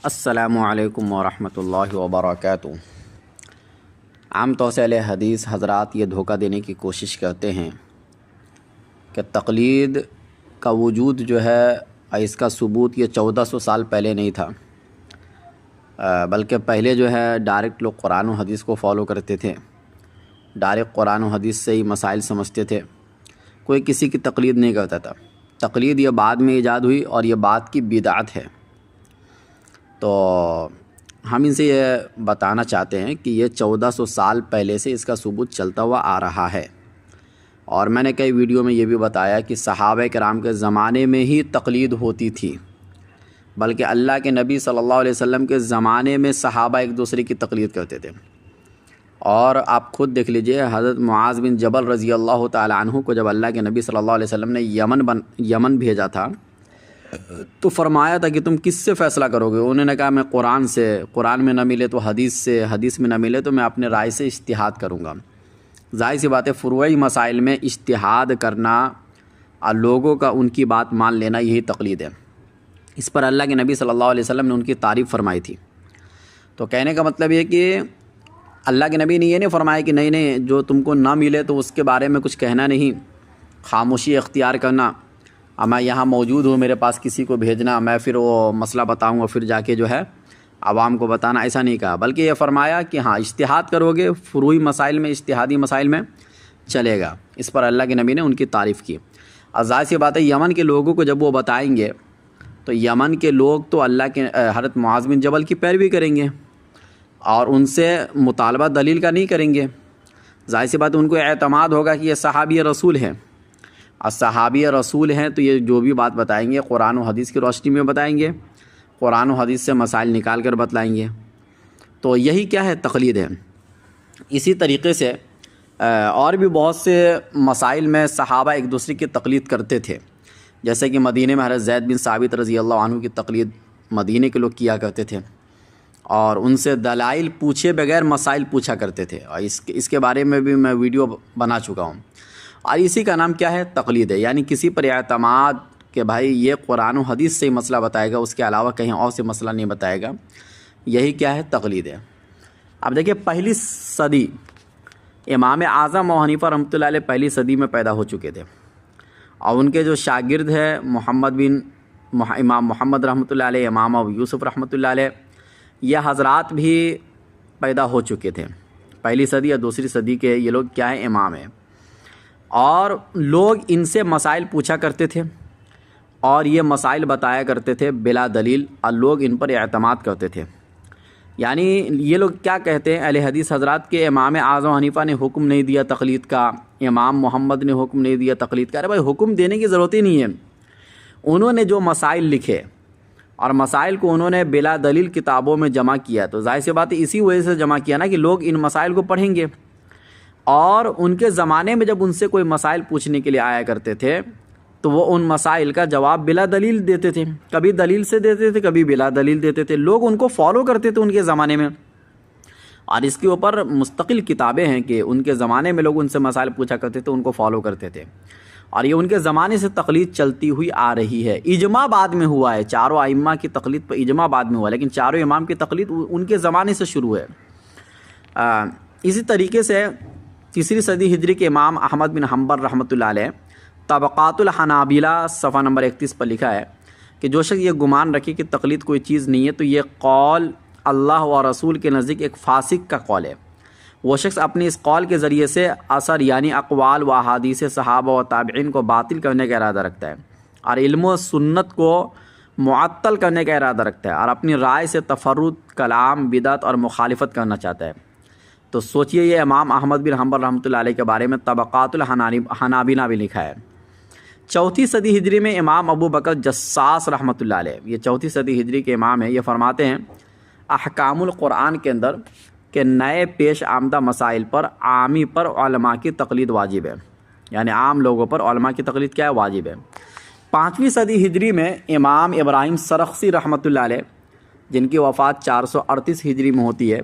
السلام علیکم ورحمۃ اللہ وبرکاتہ۔ عام طور سے اہل حدیث حضرات یہ دھوکہ دینے کی کوشش کرتے ہیں کہ تقلید کا وجود جو ہے اس کا ثبوت یہ 1400 سال پہلے نہیں تھا، بلکہ پہلے جو ہے ڈائریکٹ لوگ قرآن و حدیث کو فالو کرتے تھے، ڈائریکٹ قرآن و حدیث سے ہی مسائل سمجھتے تھے، کوئی کسی کی تقلید نہیں کرتا تھا۔ تقلید یہ بعد میں ایجاد ہوئی اور یہ بات کی بدعت ہے۔ تو ہم ان سے یہ بتانا چاہتے ہیں کہ یہ 1400 سال پہلے سے اس کا ثبوت چلتا ہوا آ رہا ہے، اور میں نے کئی ویڈیو میں یہ بھی بتایا کہ صحابہ کرام کے زمانے میں ہی تقلید ہوتی تھی، بلکہ اللہ کے نبی صلی اللہ علیہ وسلم کے زمانے میں صحابہ ایک دوسرے کی تقلید کرتے تھے۔ اور آپ خود دیکھ لیجئے، حضرت معاذ بن جبل رضی اللہ تعالی عنہ کو جب اللہ کے نبی صلی اللہ علیہ وسلم نے یمن بھیجا تھا تو فرمایا تھا کہ تم کس سے فیصلہ کرو گے؟ انہوں نے کہا میں قرآن سے، قرآن میں نہ ملے تو حدیث سے، حدیث میں نہ ملے تو میں اپنے رائے سے اجتہاد کروں گا۔ ظاہر سی بات ہے، فروعی مسائل میں اجتہاد کرنا اور لوگوں کا ان کی بات مان لینا یہی تقلید ہے۔ اس پر اللہ کے نبی صلی اللہ علیہ وسلم نے ان کی تعریف فرمائی تھی۔ تو کہنے کا مطلب یہ کہ اللہ کے نبی نے یہ نہیں فرمایا کہ نہیں جو تم کو نہ ملے تو اس کے بارے میں کچھ کہنا نہیں، خاموشی اختیار کرنا، میں یہاں موجود ہوں، میرے پاس کسی کو بھیجنا، میں پھر وہ مسئلہ بتاؤں گا، پھر جا کے جو ہے عوام کو بتانا، ایسا نہیں کہا، بلکہ یہ فرمایا کہ ہاں اجتہاد کرو گے، فروعی مسائل میں، اجتہادی مسائل میں چلے گا۔ اس پر اللہ کے نبی نے ان کی تعریف کی۔ اور ظاہر سی بات ہے، یمن کے لوگوں کو جب وہ بتائیں گے تو یمن کے لوگ تو اللہ کے حضرت معاذ بن جبل کی پیروی کریں گے اور ان سے مطالبہ دلیل کا نہیں کریں گے۔ ظاہر سی بات ہے، ان کو اعتماد ہوگا کہ یہ صحابی رسول ہیں، اور صحابی رسول ہیں تو یہ جو بھی بات بتائیں گے قرآن و حدیث کی روشنی میں بتائیں گے، قرآن و حدیث سے مسائل نکال کر بتلائیں گے۔ تو یہی کیا ہے؟ تقلید ہے۔ اسی طریقے سے اور بھی بہت سے مسائل میں صحابہ ایک دوسرے کی تقلید کرتے تھے، جیسے کہ مدینے میں حضرت زید بن ثابت رضی اللہ عنہ کی تقلید مدینے کے لوگ کیا کرتے تھے، اور ان سے دلائل پوچھے بغیر مسائل پوچھا کرتے تھے، اور اس کے بارے میں بھی میں ویڈیو بنا چکا ہوں۔ اور اسی کا نام کیا ہے؟ تقلید ہے، یعنی کسی پر اعتماد کہ بھائی یہ قرآن و حدیث سے ہی مسئلہ بتائے گا، اس کے علاوہ کہیں اور سے مسئلہ نہیں بتائے گا، یہی کیا ہے؟ تقلید ہے۔ اب دیکھیے، پہلی صدی امام اعظم ابو حنیفہ رحمۃ اللہ علیہ پہلی صدی میں پیدا ہو چکے تھے، اور ان کے جو شاگرد ہیں امام محمد رحمۃ اللہ علیہ، امام ابو یوسف رحمۃ اللہ علیہ، یہ حضرات بھی پیدا ہو چکے تھے۔ پہلی صدی یا دوسری صدی کے یہ لوگ کیا ہیں؟ امام ہیں، اور لوگ ان سے مسائل پوچھا کرتے تھے اور یہ مسائل بتایا کرتے تھے بلا دلیل، اور لوگ ان پر اعتماد کرتے تھے۔ یعنی یہ لوگ کیا کہتے ہیں اہل حدیث حضرات کے امام اعظم حنیفہ نے حکم نہیں دیا تقلید کا، امام محمد نے حکم نہیں دیا تقلید کا۔ ارے بھائی، حکم دینے کی ضرورت ہی نہیں ہے، انہوں نے جو مسائل لکھے اور مسائل کو انہوں نے بلا دلیل کتابوں میں جمع کیا، تو ظاہر سی بات ہے اسی وجہ سے جمع کیا نا کہ لوگ ان مسائل کو پڑھیں گے، اور ان کے زمانے میں جب ان سے کوئی مسائل پوچھنے کے لیے آیا کرتے تھے تو وہ ان مسائل کا جواب بلا دلیل دیتے تھے، کبھی دلیل سے دیتے تھے، کبھی بلا دلیل دیتے تھے۔ لوگ ان کو فالو کرتے تھے ان کے زمانے میں، اور اس کے اوپر مستقل کتابیں ہیں کہ ان کے زمانے میں لوگ ان سے مسائل پوچھا کرتے تھے، ان کو فالو کرتے تھے، اور یہ ان کے زمانے سے تقلید چلتی ہوئی آ رہی ہے۔ اجماع بعد میں ہوا ہے، چاروں ائمہ کی تقلید پر اجماع بعد میں ہوا، لیکن چاروں امام کی تقلید ان کے زمانے سے شروع ہے۔ اسی طریقے سے تیسری صدی ہجری کے امام احمد بن حنبل رحمۃ اللہ علیہ طبقات الحنابلہ صفحہ نمبر 31 پر لکھا ہے کہ جو شخص یہ گمان رکھے کہ تقلید کوئی چیز نہیں ہے تو یہ قول اللہ و رسول کے نزدیک ایک فاسق کا قول ہے۔ وہ شخص اپنے اس قول کے ذریعے سے اثر یعنی اقوال و احادیث صحابہ و تابعین کو باطل کرنے کا ارادہ رکھتا ہے، اور علم و سنت کو معطل کرنے کا ارادہ رکھتا ہے، اور اپنی رائے سے تفرد، کلام، بدعت اور مخالفت کرنا چاہتا ہے۔ تو سوچئے، یہ امام احمد بن حنبل رحمۃ اللہ علیہ کے بارے میں طبقات الحنابلہ بھی لکھا ہے۔ چوتھی صدی ہجری میں امام ابو بکر جساس رحمۃ اللہ علیہ، یہ چوتھی صدی ہجری کے امام ہیں، یہ فرماتے ہیں احکام القرآن کے اندر کہ نئے پیش آمدہ مسائل پر عامی پر علماء کی تقلید واجب ہے، یعنی عام لوگوں پر علماء کی تقلید کیا ہے؟ واجب ہے۔ پانچویں صدی ہجری میں امام ابراہیم سرخسی رحمۃ اللہ علیہ، جن کی وفات 438 ہجری میں ہوتی ہے،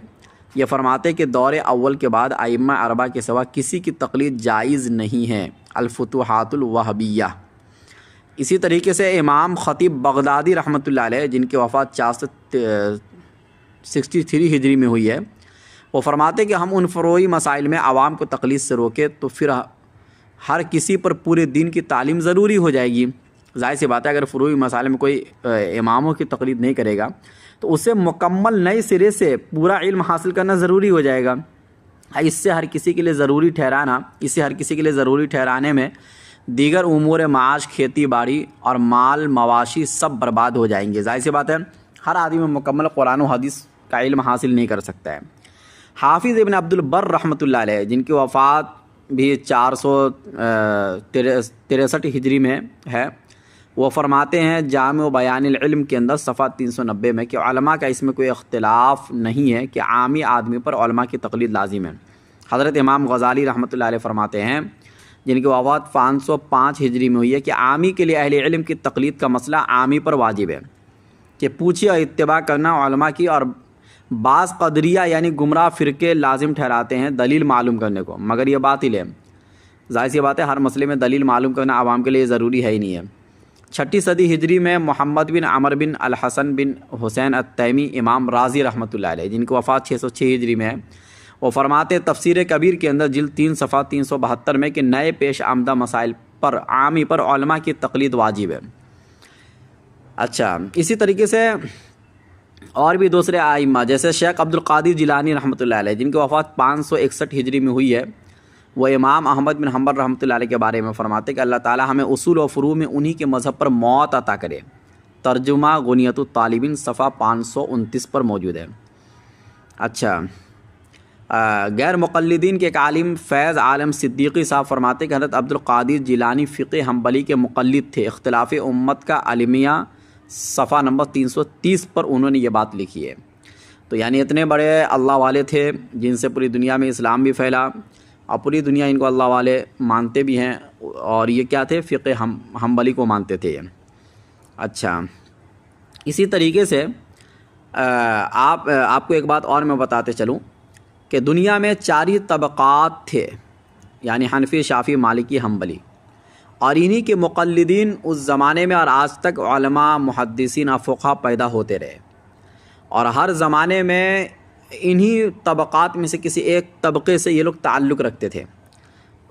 یہ فرماتے کہ دور اول کے بعد ائمہ اربعہ کے سوا کسی کی تقلید جائز نہیں ہے۔ الفتوحات الوہبیہ، اسی طریقے سے امام خطیب بغدادی رحمۃ اللہ علیہ، جن کی وفات 463 ہجری میں ہوئی ہے، وہ فرماتے کہ ہم ان فروعی مسائل میں عوام کو تقلید سے روکے تو پھر ہر کسی پر پورے دین کی تعلیم ضروری ہو جائے گی۔ ظاہر سی بات ہے، اگر فروعی مسائل میں کوئی اماموں کی تقلید نہیں کرے گا تو اسے مکمل نئے سرے سے پورا علم حاصل کرنا ضروری ہو جائے گا۔ اس سے ہر کسی کے لیے ضروری ٹھہرانے میں دیگر امور معاش، کھیتی باڑی اور مال مواشی سب برباد ہو جائیں گے۔ ظاہر سی بات ہے، ہر آدمی مکمل قرآن و حدیث کا علم حاصل نہیں کر سکتا ہے۔ حافظ ابن عبد البر رحمۃ اللہ علیہ، جن کی وفات بھی 463 ہجری میں ہے، وہ فرماتے ہیں جامع بیان العلم کے اندر صفحہ 390 میں کہ علماء کا اس میں کوئی اختلاف نہیں ہے کہ عامی آدمی پر علماء کی تقلید لازم ہے۔ حضرت امام غزالی رحمۃ اللہ علیہ فرماتے ہیں، جن کی وفات 505 ہجری میں ہوئی ہے، کہ عامی کے لیے اہل علم کی تقلید کا مسئلہ عامی پر واجب ہے کہ پوچھے اور اتباع کرنا علماء کی، اور بعض قدریہ یعنی گمراہ فرقے لازم ٹھہراتے ہیں دلیل معلوم کرنے کو، مگر یہ باطل ہے۔ ظاہر سی بات ہے، ہر مسئلے میں دلیل معلوم کرنا عوام کے لیے ضروری ہے ہی نہیں ہے۔ 6 صدی ہجری میں محمد بن عمر بن الحسن بن حسین التیمی امام رازی رحمۃ اللہ علیہ، جن کی وفات 606 ہجری میں ہے، وہ فرماتے تفسیر کبیر کے اندر جلد 3 صفحہ 372 میں کہ نئے پیش آمدہ مسائل پر عامی پر علماء کی تقلید واجب ہے۔ اچھا، اسی طریقے سے اور بھی دوسرے ائمہ جیسے شیخ عبد القادر جیلانی رحمۃ اللہ علیہ، جن کی وفات 561 ہجری میں ہوئی ہے، وہ امام احمد بن حنبل رحمۃ اللہ علیہ کے بارے میں فرماتے کہ اللہ تعالی ہمیں اصول و فروع میں انہی کے مذہب پر موت عطا کرے۔ ترجمہ غنیۃ الطالبین صفحہ 529 پر موجود ہے۔ اچھا، غیر مقلدین کے ایک عالم فیض عالم صدیقی صاحب فرماتے کہ حضرت عبد القادر جیلانی فقہ حنبلی کے مقلد تھے۔ اختلاف امت کا المیہ صفحہ نمبر 330 پر انہوں نے یہ بات لکھی ہے۔ تو یعنی اتنے بڑے اللہ والے تھے جن سے پوری دنیا میں اسلام بھی پھیلا اور پوری دنیا ان کو اللہ والے مانتے بھی ہیں، اور یہ کیا تھے؟ فقہ حنبلی کو مانتے تھے۔ اچھا، اسی طریقے سے آپ کو ایک بات اور میں بتاتے چلوں کہ دنیا میں 4 ہی طبقات تھے، یعنی حنفی، شافعی، مالکی، حنبلی، اور انہی کے مقلدین اس زمانے میں اور آج تک علماء، محدثین اور فقہا پیدا ہوتے رہے، اور ہر زمانے میں انہی طبقات میں سے کسی ایک طبقے سے یہ لوگ تعلق رکھتے تھے،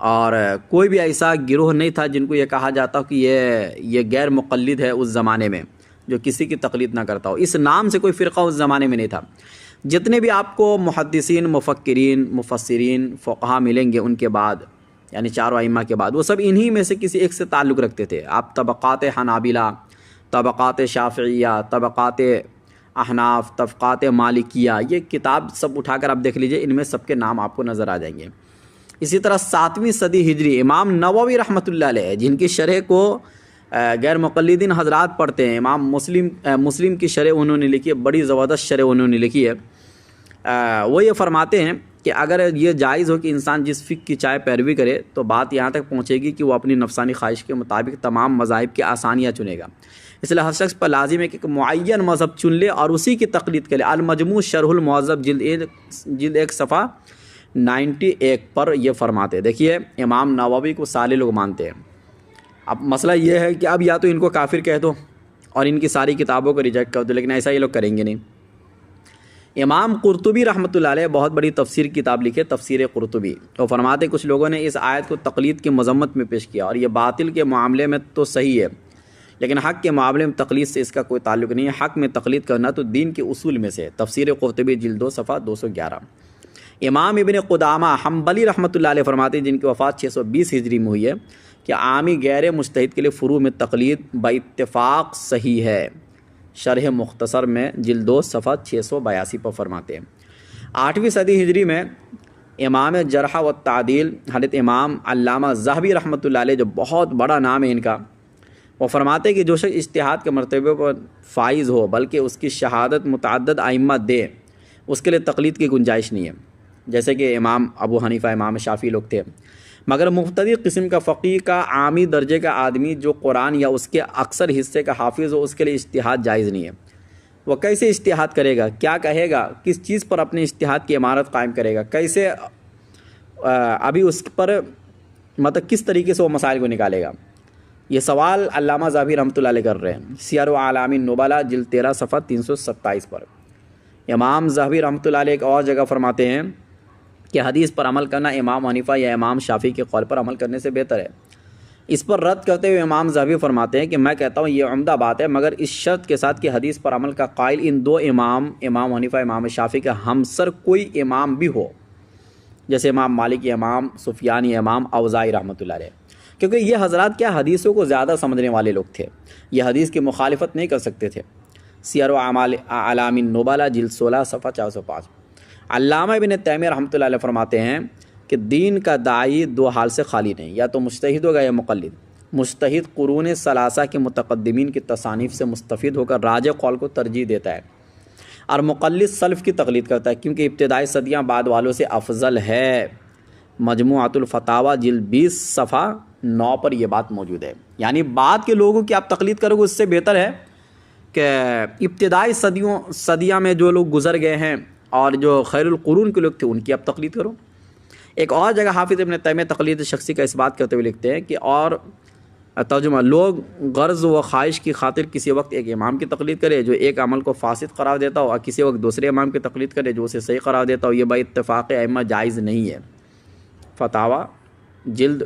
اور کوئی بھی ایسا گروہ نہیں تھا جن کو یہ کہا جاتا کہ یہ غیر مقلد ہے اس زمانے میں، جو کسی کی تقلید نہ کرتا ہو۔ اس نام سے کوئی فرقہ اس زمانے میں نہیں تھا۔ جتنے بھی آپ کو محدثین، مفکرین، مفسرین، فقہا ملیں گے ان کے بعد، یعنی 4 ائمہ کے بعد، وہ سب انہی میں سے کسی ایک سے تعلق رکھتے تھے۔ آپ طبقات حنابلہ، طبقات شافعیہ، طبقات احناف، طبقات مالکیہ، یہ کتاب سب اٹھا کر آپ دیکھ لیجئے، ان میں سب کے نام آپ کو نظر آ جائیں گے۔ اسی طرح 7ویں صدی ہجری امام نووی رحمۃ اللہ علیہ، جن کی شرح کو غیر مقلدین حضرات پڑھتے ہیں، امام مسلم کی شرح انہوں نے لکھی ہے، بڑی زبردست شرح انہوں نے لکھی ہے۔ وہ یہ فرماتے ہیں کہ اگر یہ جائز ہو کہ انسان جس فقہ کی چاہے پیروی کرے تو بات یہاں تک پہنچے گی کہ وہ اپنی نفسانی خواہش کے مطابق تمام مذاہب کی آسانیاں چنے گا، اس لیے ہر شخص پر لازم ہے کہ ایک معین مذہب چن لے اور اسی کی تقلید کرے۔ المجموع شرح المہذب جلد 1 صفحہ 91 پر یہ فرماتے ہیں۔ دیکھیے، امام نووی کو سارے لوگ مانتے ہیں۔ اب مسئلہ یہ ہے کہ اب یا تو ان کو کافر کہہ دو اور ان کی ساری کتابوں کو ریجیکٹ کر دو، لیکن ایسا یہ لوگ کریں گے نہیں۔ امام قرطبی رحمۃ اللہ علیہ بہت بڑی تفسیر کتاب لکھے، تفسیر قرطبی، تو فرماتے کچھ لوگوں نے اس آیت کو تقلید کی مذمت میں پیش کیا، اور یہ باطل کے معاملے میں تو صحیح ہے، لیکن حق کے معاملے میں تقلید سے اس کا کوئی تعلق نہیں ہے۔ حق میں تقلید کرنا تو دین کے اصول میں سے ہے۔ تفسیر قرطبی جلد 2 صفحہ 211۔ امام ابن قدامہ حنبلی رحمۃ اللہ علیہ فرماتے ہیں، جن کی وفات 620 ہجری میں ہوئی ہے، کہ عامی غیر مجتہد کے لیے فروع میں تقلید باتفاق صحیح ہے۔ شرح مختصر میں جلد 2 صفحہ 682 پر فرماتے ہیں۔ 8ویں صدی ہجری میں امام جرح و تعدیل حضرت امام علامہ ذہبی رحمۃ اللہ علیہ، جو بہت بڑا نام ہے ان کا، وہ فرماتے ہیں کہ جو شخص اجتہاد کے مرتبے پر فائز ہو بلکہ اس کی شہادت متعدد ائمہ دے، اس کے لیے تقلید کی گنجائش نہیں ہے، جیسے کہ امام ابو حنیفہ، امام شافعی لوگ تھے۔ مگر مختلف قسم کا فقیہ کا عامی درجے کا آدمی جو قرآن یا اس کے اکثر حصے کا حافظ ہو، اس کے لیے اجتہاد جائز نہیں ہے۔ وہ کیسے اجتہاد کرے گا؟ کیا کہے گا؟ کس چیز پر اپنے اجتہاد کی عمارت قائم کرے گا؟ کیسے ابھی اس پر مطلب کس طریقے سے وہ مسائل کو نکالے گا؟ یہ سوال علامہ ذہبی رحمۃ اللہ علیہ کر رہے ہیں سیر و اعلام النبلاء جلد 13 صفحہ 327 پر۔ امام ذہبی رحمۃ اللہ علیہ ایک اور جگہ فرماتے ہیں کہ حدیث پر عمل کرنا امام حنیفہ یا امام شافعی کے قول پر عمل کرنے سے بہتر ہے۔ اس پر رد کرتے ہوئے امام ذہبی فرماتے ہیں کہ میں کہتا ہوں یہ عمدہ بات ہے، مگر اس شرط کے ساتھ کہ حدیث پر عمل کا قائل ان دو امام حنیفہ امام شافعی کا ہمسر کوئی امام بھی ہو، جیسے امام مالک یا امام سفیان یا امام اوزاعی رحمۃ اللہ علیہ، کیونکہ یہ حضرات کیا حدیثوں کو زیادہ سمجھنے والے لوگ تھے، یہ حدیث کی مخالفت نہیں کر سکتے تھے۔ سیر و اعلام النبلاء جلد 16 صفحہ 405۔ علامہ ابن تیمیہ رحمۃ اللہ علیہ فرماتے ہیں کہ دین کا داعی دو حال سے خالی نہیں، یا تو مجتہد ہوگا یا مقلد۔ مجتہد قرون ثلاثہ کے متقدمین کی تصانیف سے مستفید ہو کر راجح قول کو ترجیح دیتا ہے، اور مقلد سلف کی تقلید کرتا ہے کیونکہ ابتدائی صدیاں بعد والوں سے افضل ہے۔ مجموعۃ الفتاویٰ جلد 20 صفحہ 9 پر یہ بات موجود ہے۔ یعنی بعد کے لوگوں کی آپ تقلید کرو گے اس سے بہتر ہے کہ ابتدائی صدیاں میں جو لوگ گزر گئے ہیں اور جو خیر القرون کے لوگ تھے ان کی آپ تقلید کرو۔ ایک اور جگہ حافظ ابن تیمیہ تقلید شخصی کا اس بات کرتے ہوئے لکھتے ہیں کہ اور ترجمہ لوگ غرض و خواہش کی خاطر کسی وقت ایک امام کی تقلید کرے جو ایک عمل کو فاسد قرار دیتا ہو، اور کسی وقت دوسرے امام کی تقلید کرے جو اسے صحیح قرار دیتا ہو، یہ با اتفاق ائمہ جائز نہیں ہے۔ فتاویٰ جلد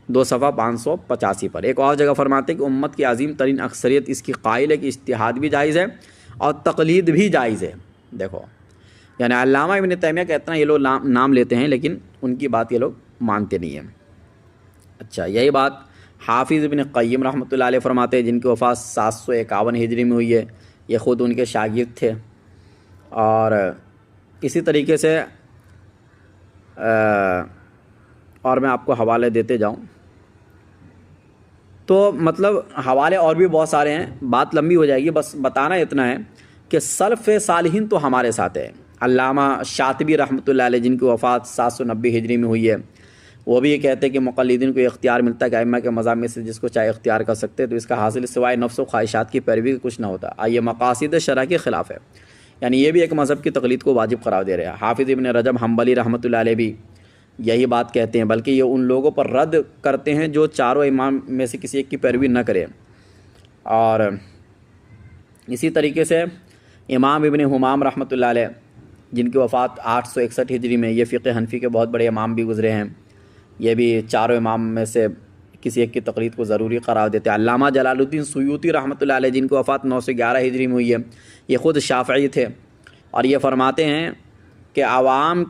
2 صفحہ 585 پر۔ ایک اور جگہ فرماتے ہیں کہ امت کی عظیم ترین اکثریت اس کی قائل ہے کہ اجتہاد بھی جائز ہے اور تقلید بھی جائز ہے۔ دیکھو یعنی علامہ ابن تیمیہ کا اتنا یہ لوگ نام لیتے ہیں لیکن ان کی بات یہ لوگ مانتے نہیں ہیں۔ اچھا، یہی بات حافظ ابن قیم رحمۃ اللہ علیہ فرماتے ہیں جن کی وفات 751 ہجری میں ہوئی ہے، یہ خود ان کے شاگرد تھے۔ اور اسی طریقے سے اور میں آپ کو حوالے دیتے جاؤں تو مطلب حوالے اور بھی بہت سارے ہیں، بات لمبی ہو جائے گی، بس بتانا اتنا ہے کہ سلف صالحین تو ہمارے ساتھ ہے۔ علامہ شاطبی رحمۃ اللہ علیہ جن کی وفات 790 ہجری میں ہوئی ہے، وہ بھی یہ کہتے ہیں کہ مقلدین کو اختیار ملتا ہے کہ ائمہ کے مذہب میں سے جس کو چاہے اختیار کر سکتے ہیں، تو اس کا حاصل سوائے نفس و خواہشات کی پیروی کا کچھ نہ ہوتا۔ یہ مقاصد شرع کے خلاف ہے، یعنی یہ بھی ایک مذہب کی تقلید کو واجب قرار دے رہے ہیں۔ حافظ ابن رجب حنبلی رحمۃ اللہ علیہ بھی یہی بات کہتے ہیں، بلکہ یہ ان لوگوں پر رد کرتے ہیں جو چاروں امام میں سے کسی ایک کی پیروی نہ کرے۔ اور اسی طریقے سے امام ابن حمام رحمۃ اللہ علیہ جن کی وفات 861 ہجری میں، یہ فقہ حنفی کے بہت بڑے امام بھی گزرے ہیں، یہ بھی چاروں امام میں سے کسی ایک کی تقلید کو ضروری قرار دیتے ہیں۔ علامہ جلال الدین سیوطی رحمۃ اللہ علیہ جن کی وفات 911 ہجری میں ہوئی ہے، یہ خود شافعی تھے، اور یہ فرماتے ہیں کہ عوام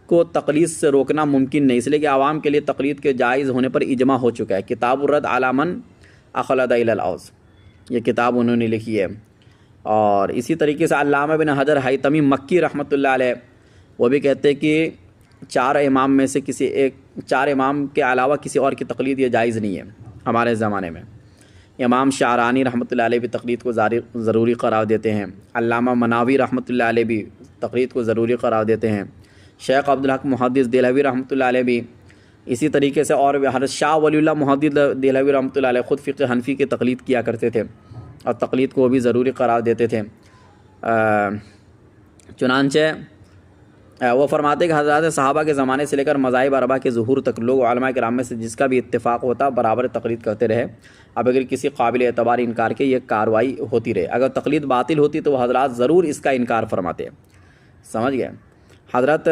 کو تقلید سے روکنا ممکن نہیں، اس لیے کہ عوام کے لیے تقلید کے جائز ہونے پر اجماع ہو چکا ہے۔ کتاب الرد علی من اخلد الی الاوز، یہ کتاب انہوں نے لکھی ہے۔ اور اسی طریقے سے علامہ بن حجر حیتمی مکی رحمۃ اللہ علیہ وہ بھی کہتے ہیں کہ چار امام میں سے چار امام کے علاوہ کسی اور کی تقلید یہ جائز نہیں ہے ہمارے زمانے میں۔ امام شعرانی رحمۃ اللہ علیہ بھی تقلید کو ضروری قرار دیتے ہیں۔ علامہ مناوی رحمۃ اللہ علیہ بھی تقلید کو ضروری قرار دیتے ہیں۔ شیخ عبدالحق محدث دہلوی رحمۃ اللہ علیہ بھی اسی طریقے سے، اور حضرت شاہ ولی اللہ محدث دہلوی رحمۃ اللہ علیہ خود فقہ حنفی کی تقلید کیا کرتے تھے اور تقلید کو بھی ضروری قرار دیتے تھے۔ چنانچہ وہ فرماتے کہ حضرات صحابہ کے زمانے سے لے کر مذاہب اربعہ کے ظہور تک لوگ علماء کرام میں سے جس کا بھی اتفاق ہوتا برابر تقلید کرتے رہے۔ اب اگر کسی قابل اعتبار انکار کے یہ کارروائی ہوتی رہے، اگر تقلید باطل ہوتی تو وہ حضرات ضرور اس کا انکار فرماتے۔ سمجھ گئے؟ حضرت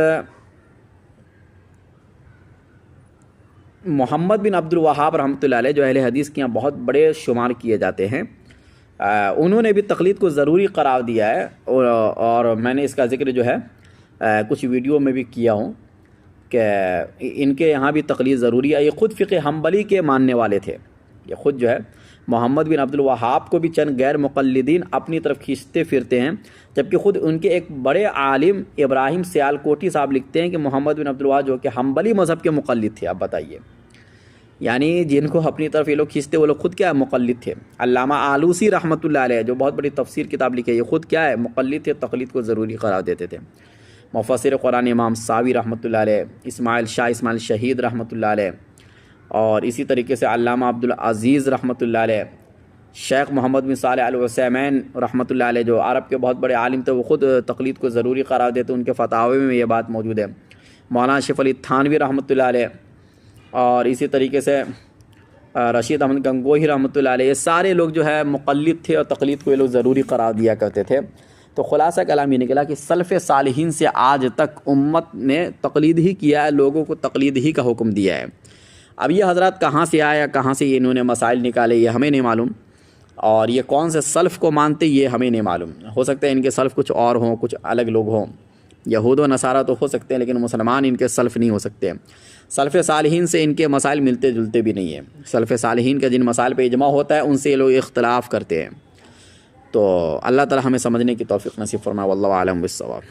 محمد بن عبد الوہاب رحمۃ اللہ علیہ جو اہل حدیث کے یہاں بہت بڑے شمار کیے جاتے ہیں، انہوں نے بھی تقلید کو ضروری قرار دیا ہے، اور میں نے اس کا ذکر جو ہے کچھ ویڈیو میں بھی کیا ہوں کہ ان کے یہاں بھی تقلید ضروری ہے۔ یہ خود فقہ حنبلی کے ماننے والے تھے، یہ خود جو ہے محمد بن عبد الوہاب کو بھی چند غیر مقلدین اپنی طرف کھینچتے پھرتے ہیں، جبکہ خود ان کے ایک بڑے عالم ابراہیم سیالکوٹی صاحب لکھتے ہیں کہ محمد بن عبد الوہاب جو کہ حنبلی مذہب کے مقلد تھے۔ اب بتائیے، یعنی جن کو اپنی طرف یہ لوگ کھینچتے وہ لوگ خود کیا ہے؟ مقلد تھے۔ علامہ آلوسی رحمۃ اللہ علیہ جو بہت بڑی تفسیر کتاب لکھی ہے، یہ خود کیا ہے؟ مقلد تھے، تقلید کو ضروری قرار دیتے تھے۔ مفسر قرآن امام ساوی رحمۃ اللہ علیہ، اسماعیل شہید رحمۃ اللہ علیہ، اور اسی طریقے سے علامہ عبدالعزیز رحمۃ اللہ علیہ، شیخ محمد بن صالح العثیمین رحمۃ اللہ علیہ جو عرب کے بہت بڑے عالم تھے، وہ خود تقلید کو ضروری قرار دیتے، ان کے فتاوی میں یہ بات موجود ہے۔ مولانا شریف علی تھانوی رحمۃ اللہ علیہ، اور اسی طریقے سے رشید احمد گنگوہی رحمۃ اللہ علیہ، سارے لوگ جو ہے مقلد تھے اور تقلید کو یہ لوگ ضروری قرار دیا کرتے تھے۔ تو خلاصہ کلام یہ نکلا کہ سلف صالحین سے آج تک امت نے تقلید ہی کیا ہے، لوگوں کو تقلید ہی کا حکم دیا ہے۔ اب یہ حضرات کہاں سے آیا، کہاں سے انہوں نے مسائل نکالے، یہ ہمیں نہیں معلوم، اور یہ کون سے سلف کو مانتے یہ ہمیں نہیں معلوم۔ ہو سکتا ہے ان کے سلف کچھ اور ہوں، کچھ الگ لوگ ہوں، یہود و نصارہ تو ہو سکتے ہیں، لیکن مسلمان ان کے سلف نہیں ہو سکتے۔ سلف صالحین سے ان کے مسائل ملتے جلتے بھی نہیں ہیں۔ سلف صالحین کا جن مسائل پہ اجماع ہوتا ہے ان سے یہ لوگ اختلاف کرتے ہیں۔ تو اللہ تعالی ہمیں سمجھنے کی توفیق نصیب فرمائے، واللہ اعلم بالصواب۔